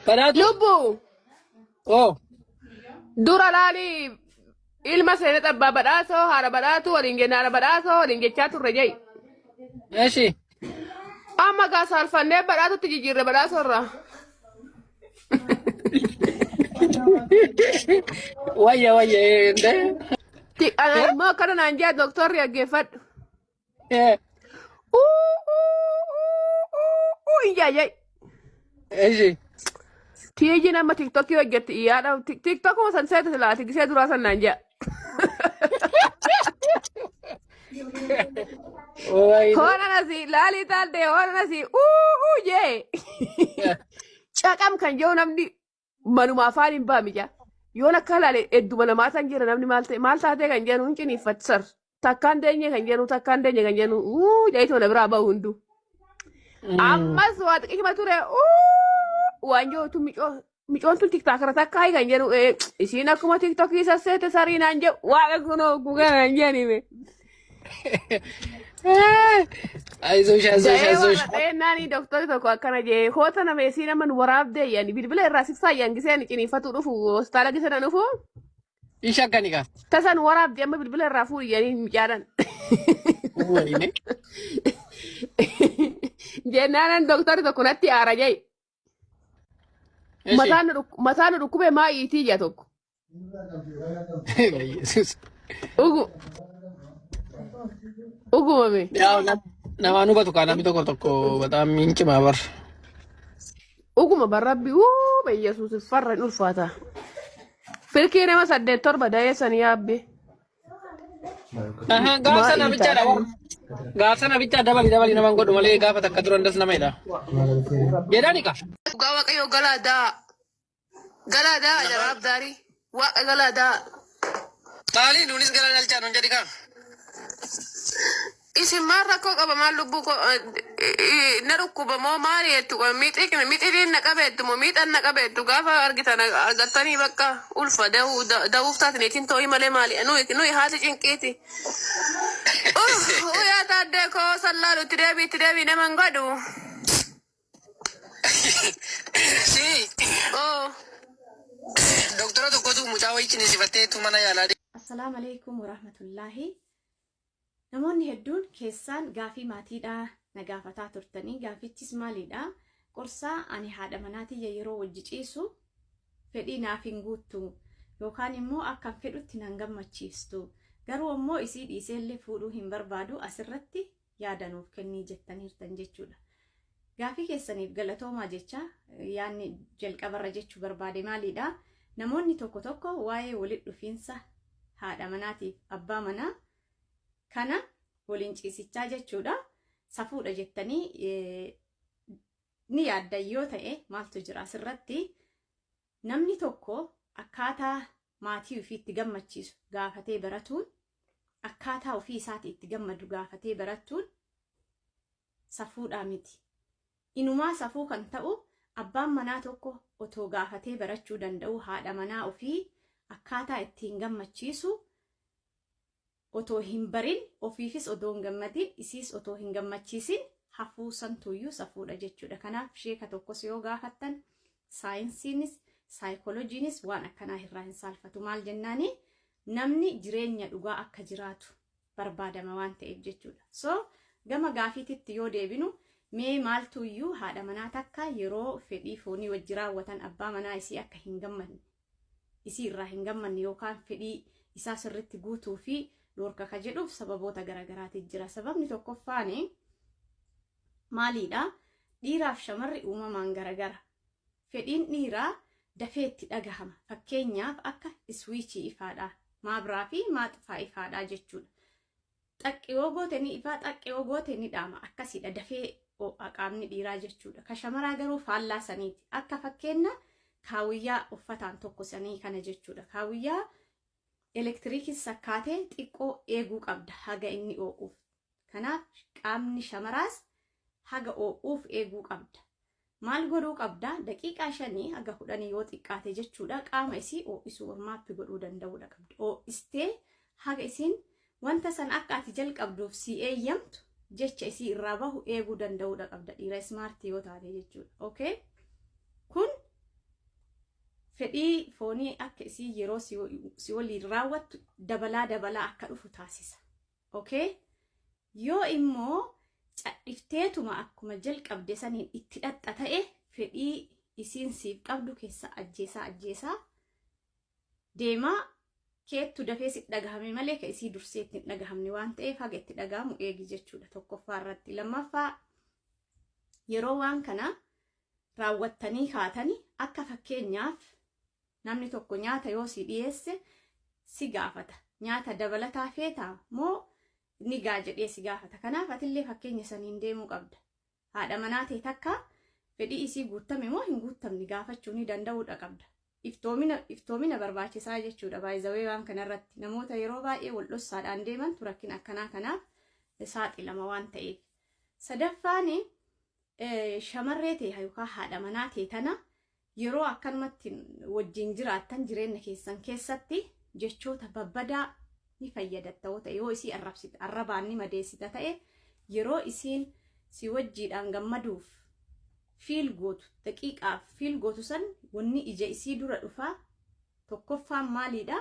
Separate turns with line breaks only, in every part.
Badhaatu.
Lubbu
Oo.
dura laali ilma seenet abbaa badhaasoo haadha badhaatu waliin jennaan haadha badhaasoo waliin jechaa turre jai.
Eeshi.
Amma gaa saalfannee badhaatutti jijjiirre badhaasoo irraa.
Wayya ende.
Immoo akkana naan jaa doktorri dhaggeeffadhu. Ijaajai.
Eeshi.
Tiiji nama tiktokii hojjetti yaada tiktokuma san seeta silaa tigisee duraa san naan jaa. Hoona nasi laalii taaltee hoona nasi jee. Caqam kan jiru namni manuma afaan hin baamija. Yoon akka laale hedduma namaa san jira namni maal taatee kan jennu hin ciniiffatisar. Takkaan deenye kan jennu jaayitoo na biraa bahu hundu. Ammas waa xiqqishuma ture waan jootu micoon tun tiktaakara takka hayi kan jennu isiin akkuma tiktokii sasseete sarii naan jedhu waaqa kunoo gugaa naan jenime.
Aizosh.
Naani doktori tokko akkana jee hoota nama isii nama nu waraabdee yaani bilbila irraa siksaa yangiseen ciniinfatu dhufu hospitaala gisana dhufu.
Isha akkaniika.
Tasan waraabdee amma bilbila irraa fuudhi yaani micaadhan.
Wayne.
Jennaanan doktori tokko natti aara jee. Mataan dhukkubee maa iitii jaa tokko.
Yesus.
Ugumame.
Nama nubatu kan namni tokko bataam mincimaa bar.
Uguma barrabbi be Yesuus farra ulfaata. Filkii nama 8 dayeessan yaabbe.
Gaafa namicha dha. Gaafa namicha dabali naman godhu malee gaafa takka turan das namadha. Jedhani ka.
Gawa kayo galada jarab dari. Wa galada.
Maali nunis galada alchaan jadi kan.
Isin marra ko qaba maal lubbu ko na dhukkuba moo maali jettu mixiriin na qabeettu moo miixan na qabeettu gaafa argitan argattanii bakka ulfa da'uuf taatiniitiin ta'ii malee maali nuyi haati cinqiiti. Yaa taaddee koo sallaalu itti deebii naman godhu.
Si. Doktora tokkotu mucaa wayichin sifatteetu mana yaalaa.
Assalamu alaikum warahmatullahi. Namoonni hedduun keessaan gaafii maatiidhaa na gaafataa turtanii gaafichis maalidha? Qorsaa ani haadha manaatii yeroo wajji ciisu fedhii naaf hin guuttu yookaan immoo akkan fedhutti nan gammachiistu garuu immoo isii dhiiseellee fuudhuu hin barbaadu asirratti yaadanuuf kennii jettaniirtan jechuudha. Gaafii keessaniif galatoomaa jecha yaanni jalqabarra jechuu barbaade maalidha? Namoonni tokko waa'ee walitti dhufiinsa haadha manaatiif abbaa manaa kana waliin ciisichaa jechuudha. Safuudha jettanii ni yaadda yoo ta'e maaltu jira asirratti namni tokko akkaataa maatii ofii itti gammachiisu gaafatee baratuun akkaataa ofii isaati itti gammadu gaafatee baratuun safuudha miti. Inumaa safuu kan ta'u abbaan manaa tokko otoo gaafatee barachuu danda'u haadha manaa ofii akkaataa ittiin gammachiisu otoo hin barin ofiifis otoo hin gammadin isiis otoo hin gammachiisin hafuu santuuyyuu safuudha jechuudha. Kanaaf sheeka tokkos yoo gaafattan saayinsiinis saayikolojiinis waan akkanaa irraa hin saalfatu. Maal jennaani namni jireenya dhugaa akka jiraatu barbaadama waan ta'eef jechuudha. So gama gaafiititti yoo deebinu mee maaltuuyyuu haadha manaa takka yeroo fedhii foonii wajji raawwatan abbaa manaa isii akka hin gammanne isii irraa hin gammanne yookaan fedhii isaa sirriitti guutuu fi Lorka ka jedhuuf sababoota garagaraati jira. Sababni tokkoffaani maalidha? Dhiiraaf shamarri uumamaan garagara. Fedhiin dhiiraa dafee itti dhagahama. Fakkeenyaaf akka iswiichii ifaadha. Maabiraa fi maaxifaa ifaadha jechuudha. Xaqqiyoo goote ni ifaa, xaqqiyoo goote ni dhaama. Akkasidha dafee qaamni dhiiraa jechuudha. Ka shamaraa garuu faallaa saniiti. Akka fakkeenya kaawiyyaa uffataan tokko sanii kana jechuudha. Kaawiyyaa elektirikis sakkaatee xiqqoo eeguu qabda haga inni oo'uuf. Kanaaf qaamni shamaraas haga oo'uuf eeguu qabda. Maal godhuu qabda? Daqiiqaa 5 haga 10 yoo xiqqaate jechuudha. Qaama isii oo'isuu ormaatti godhuu danda'uudha qabda. Oo'istee haga isiin wanta san akka ati jalqabduuf si eeyyamtu jecha isii irraa bahu eeguu danda'uudha qabda. Dhiira smaartii yoo taate jechuudha. Okay? Kun fedhii foonii akka isii yeroo si waliin raawwattu dabalaa akka dhufu taasisa. Okay? Yoo immoo cadhifteetuma akkuma jalqabde saniin itti dhaxxa ta'e fedhii isiin siif qabdu keessa ajjeesaa deemaa keettu dafee si dhagahame malee ka isii dursee itti dhagahamne waan ta'eef haga itti dhagahamu eegi jechuudha. Tokkoffaa irratti. Lammaffaa yeroo waan kana raawwattanii kaatanii akka fakkeenyaaf namni tokko nyaata yoo si dhiyeesse si gaafata. Nyaata dabalataa feetaa moo ni gaa jedhee si gaafata. Kanaaf atillee fakkeenya saniin deemuu qabda. Haadha manaa ta'e takka fedhii isii guutame moo hin guutamne gaafachuu ni danda'uudha qabda. Iftoomina barbaachisaa jechuudha. Baay'izawee waan kanarratti namoota yeroo baay'ee wal dhossaadhaan deeman turakkin akkanaa kanaaf saaxilama waan ta'eef. Sadaffaan shamarree ta'e yookaan haadha manaa ta'e tana yeroo akkanumatti wajjin jiraattan jireenya keessan keessatti jechoota babbadaa ni fayyadatta yoo isii arrabaan ni madeessita ta'e yeroo isiin si wajjiidhaan gammaduuf fiil gootu daqiiqaaf fiil gootu san wanni ija isii dura dhufaa tokkoffaan maaliidha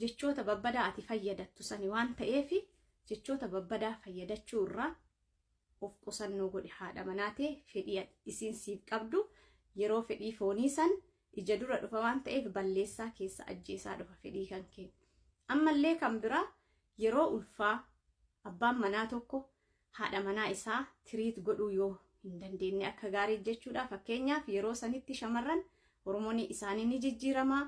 jechoota babbadaa ati fayyadattu sani waan ta'eef jechoota babbadaa fayyadachuu irraa of qusannoo godhi haadha manaa ta'e fedhii isiin siif qabdu yeroo fedhii foonii san ija dura dhufa waan ta'eef balleessaa keessa ajjeesaa dhufa fedhii kan kee. Ammallee kan biraa yeroo ulfaa abbaan manaa tokko haadha manaa isaa tiriit godhuu yoo hin dandeenye akka gaarii jechuudha. Fakkeenyaaf yeroo sanitti shamarran hormoonii isaanii ni jijjiirama,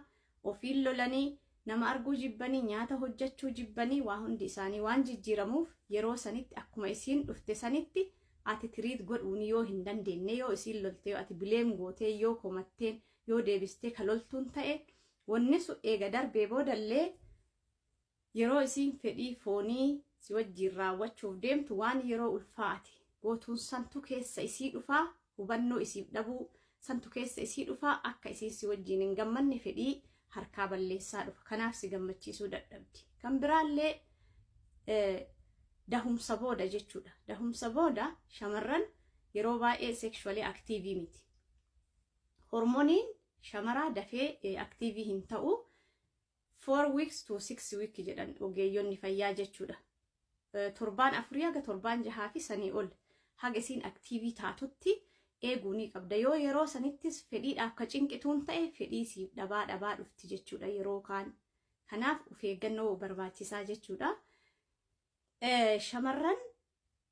ofiin lolanii nama arguu jibbanii, nyaata hojjechuu jibbanii, waa hundi isaanii waan jijjiiramuuf yeroo sanitti akkuma isiin dhufte sanitti ati tiriit godhuun yoo hin dandeenye yoo isiin lolte yoo ati bileem gootee yoo komatteen yoo deebistee kaloltuun ta'e wanni sun eega darbee boodallee yeroo isiin fedhii foonii si wajjiin raawwachuuf deemtu waan yeroo ulfaati gootuun santu keessa isii dhufaa hubannoo isiif dhabuu santu keessa isii dhufaa akka isiin si wajjiin hin gammanne fedhii harkaa balleessaa dhufa. Kanaaf si gammachiisuu dadhabdi. Kan biraallee dahumsa booda jechuudha. Dahumsa booda shamarran yeroo baay'ee sekshuwalii aktiivii miti. Hormooniin shamaraa dafee aktiivii hin ta'u 4 weeks to 6 weeks jedhan ogeeyyonni fayyaa jechuudha. Torbaan 4 haga torbaan 6 fi sanii ol haga isiin aktiivii taatutti eeguu ni qabda. Yoo yeroo sanittis fedhiidhaaf ka cinqituun ta'e fedhii siif dhabaa dhufti jechuudha yeroo kaan. Kanaaf of eeggannoo barbaachisaa jechuudha. Shamarran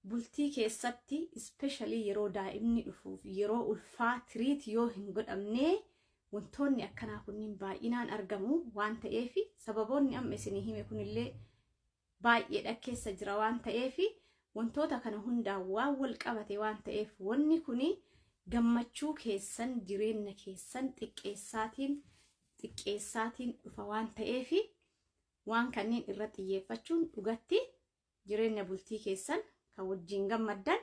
bultii keessatti especially yeroo daa'imni dhufuuf yeroo ulfaa tiriit yoo hin godhamne wantoonni akkanaa kunniin baay'inaan argamu waan ta'eef sababoonni amma isinii hime kunillee baay'eedha keessa jira waan ta'eef wantoota kana hundaan waan wal qabate waan ta'eef wanni kuni gammachuu keessan jireenya keessan xiqqeessaatiin dhufa waan ta'eef waan kanneen irra xiyyeeffachuun dhugatti jireenya bultii keessan kan wajjin gammaddan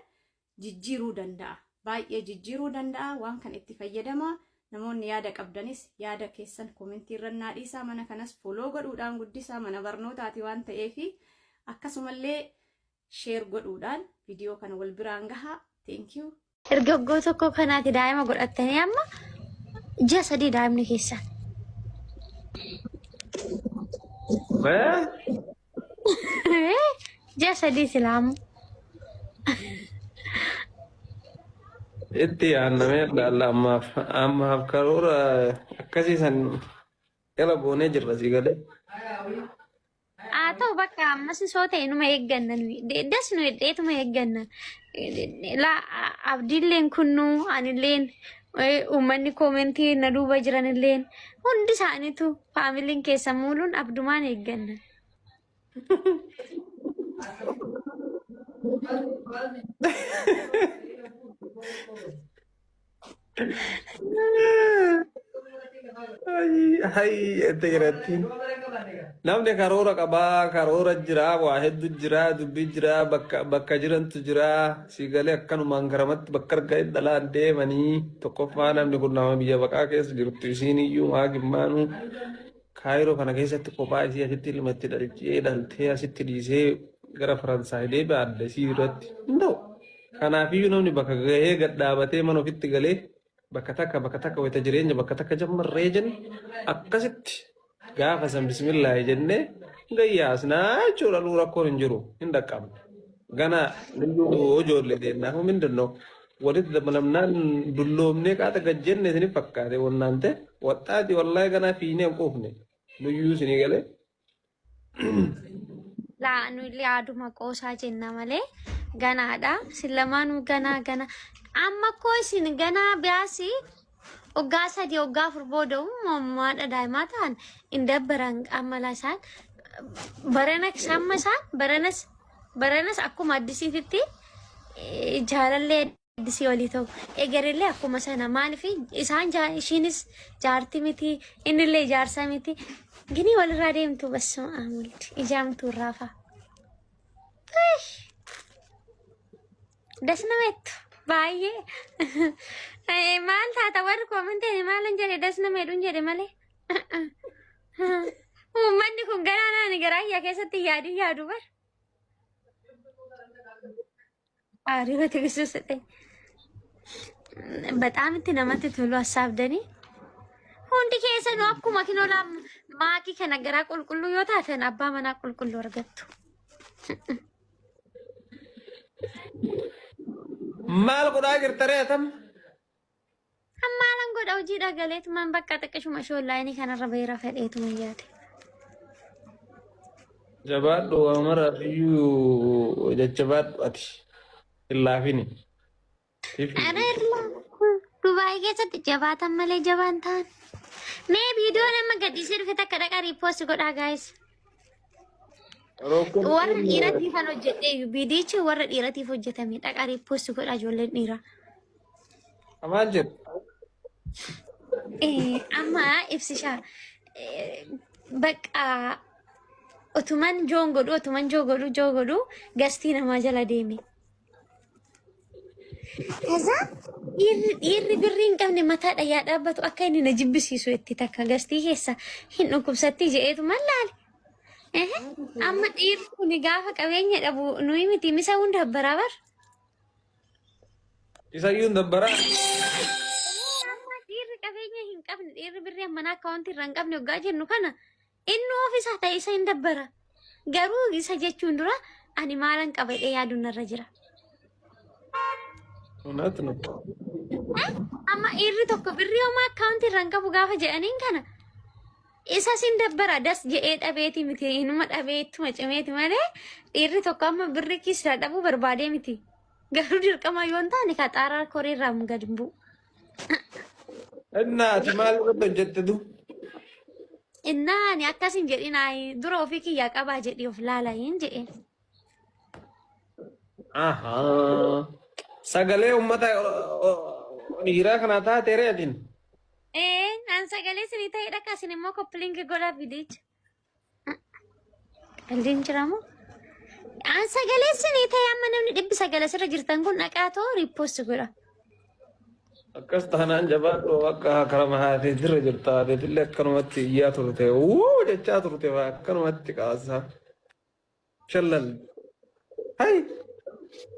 jijjiiruu danda'a. Baay'ee jijjiiruu danda'a. Waan kan itti fayyadamaa. Namoonni yaada qabdanis yaada keessan komentii irra naa dhiisaa. Mana kanas foloo godhuudhaan guddisaa. Mana barnootaati waan ta'eef akkasumallee sheer godhuudhaan viidiyoo kana wal biraan gahaa. Thank you.
Ergoggoo tokko kanaati daa'ima godhattanii amma ji'a 3 daa'imni keessa. Ji'a 3 silaamu.
Itti aanamee dhaalla ammaaf karoora akkasii san jala boonee jirra si galee.
Haa ta'u bakka ammas soo ta'e numa eegganna nuyi das nu heddeetuma eegganna. Abdiilleen kunnuu anilleen uummanni koomentii na duuba jiranilleen hundi isaaniitu faamiliin keessa muuluun abdumaan eegganna.
Itti jiratti namni karoora qabaa, karoora jiraa, waa hedduu jiraa, dubbii jiraa, bakka jirantu jiraa, si galee akkanumaan garamatti bakka argaa dhalaan deemanii tokkoffaa namni kun nama biyya baqaa keessa jirtu isiin iyyuu maa gimmaanuu kaayiroo kana keessatti kophaa isii asitti ilmatti dhaltee asitti dhiisee gara Faransaay deebi'aa adda isii irratti hin ta'u. Kanaafiyyuu namni bakka gahee gad dhaabatee mana ofitti galee bakka takka wayita jireenya bakka takka jammarree jenne akkasitti gaafa san bismillah jenne gayyaasnaa jechuudha luu rakkoon hin jiru hin dhaqqabne. Gana ijoollee deennaa hoo mindannoo walitti dabalamnaan dulloomnee qaata gajjenne isinif fakkaate wannaan ta'e waxxaati wallahi ganaa fiinee hin quufne nuyyuu isinii galee.
Laa nuyi yaaduma qoosaa jenna malee ganaadha. Silamaanuu ganaa. Amma koo isin ganaa biyaasi waggaa 3 waggaa 4 booda uumamaadha daa'imaa ta'an hin dabbaran amala isaan barana samma isaan baranas akkuma addisiititti jaalallee addisii walii ta'u egerellee akkuma sana maaliif isaan ishiinis jaarti miti innillee jaarsa miti gini walirraa deemtu bassuma amulti ijaamtu raafa dasnameettu baay'ee maal taata warri koomanteen maalan jedhe dasnameedhuun jedhe malee uummanni kun garaanaan garaayyaa keessatti yaadu bar Ariifa tiksuu ta'e በጣም እንትን namatti tolu hasaabdanii hundi keessanuu akkuma kinoola maakii kana garaa qulqulluu yoo taatan abbaa manaa qulqulluu argattu.
Maal godhaa jirta reetam?
Maalan godha hojii dhagaleetumaan bakka xiqqishuma shoollaayinii kanarra beera fedheetuma yaade.
Jabaadhu amara iyyuu jajjabaadhu ati hin laafini.
Dubaay keessatti jabaatan malee jabaan ta'an. Mee viidiyoo nama gadhiisee dhufe takka dhaqaa riippoostii godhaa gaayis. Warra dhiiratiif kan hojjedhe viidiyichi warra dhiiratiif hojjetame dhaqaa riippoostii godhaa ijoolleen dhiiraa.
Maal jedhu?
Amma ibsishaa bakka otuman joo godhu gastii namaa jala deeme. Kaza dhiirri birrii hin qabne mataa dhayyaa dhaabbatu akka inni na jibbisiisu itti takka gastii keessa hin dhukkubsatti jedheetu mallaale. Amma dhiirri kun gaafa qabeenya dhabu nuyi miti misa hunda dabbaraa bar.
Isayyuu hin dabbaraa.
Amma dhiirri qabeenya hin qabne dhiirri birrii ammanaa akkaawuntii irraa hin qabne waggaa jennu kana inni ofiisaa ta'e isa hin dabbara. Garuu isa jechuun dura ani maalan qabadhee yaaduun narra jira. Amma dhiirri tokko birrii homaa akkaawuntii irraa hin qabu gaafa jedhaniin kana isa sin dabbara das jedhee dhabeeti miti inuma dhabeettuma cimeeti malee dhiirri tokko amma birrii kiisirraa dhabuu barbaadee miti garuu dirqama yoo hin taane ka xaaraa koreerraa gad hin bu'u.
Innaati maal irratti hojjettetu?
Innaani akkasin jedhinaa dura ofii kiyyaa qabaa jedhii of laalayin jedheen.
Sagalee uummata dhiiraa kana taate reetin.
Naan sagalee sinii ta'ee dhaqaa sin immoo koppiliingi godhaa viidiyicha. Qalliin jiramoo? Aan sagalee sinii ta'ee amma namni 100 sirra jirtan kun dhaqaa too riippoostii godha.
Akkas taanaan jabaadhu akka karama haatee dirra jirta haateetillee akkanumatti iyyaa turte jechaa turte akkanumatti qaasaa. Shallan. Hai.